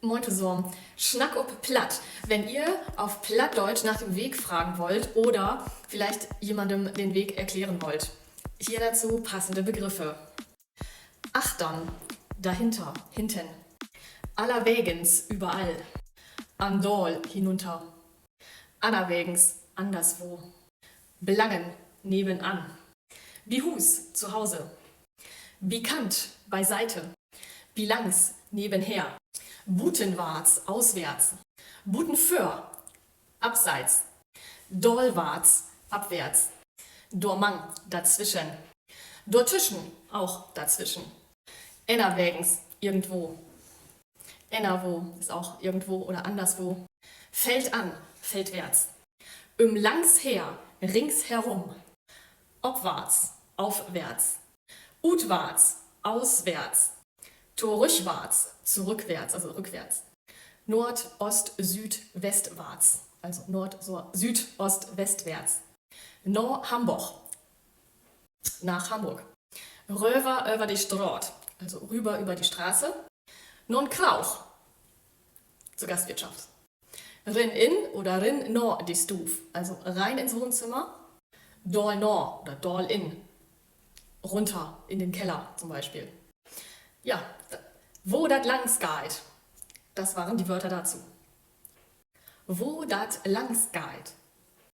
Moin zusammen. Schnack ob Platt. Wenn ihr auf Plattdeutsch nach dem Weg fragen wollt oder vielleicht jemandem den Weg erklären wollt. Hier dazu passende Begriffe. Achtern, dahinter, hinten. Allerwegens, überall. Andol, hinunter. Anerwegens, anderswo. Belangen, nebenan. Bihus, zu Hause. Bekannt, beiseite. Bilanz, nebenher. Butenwarts, auswärts. Butenför, abseits. Dolwarts, abwärts. Dormang, dazwischen. Dortischen, auch dazwischen. Ennerwägens, irgendwo. Ennerwo ist auch irgendwo oder anderswo. Fällt an, feldwärts. Langsher, ringsherum. Obwarts, aufwärts. Utwarts, auswärts. Torüchwarts, zurückwärts, also rückwärts. Nord, Ost, Süd, Westwarts, also Nord, Süd, Ost, Westwärts. No Hamburg, nach Hamburg. Röver über die Straat, also rüber über die Straße. Non Krauch, zur Gastwirtschaft. Rin in oder rin no die Stuf, also rein ins Wohnzimmer. Dol no oder dol in, runter in den Keller zum Beispiel. Ja, wo dat langs geht, das waren die Wörter dazu. Wo dat langs geht.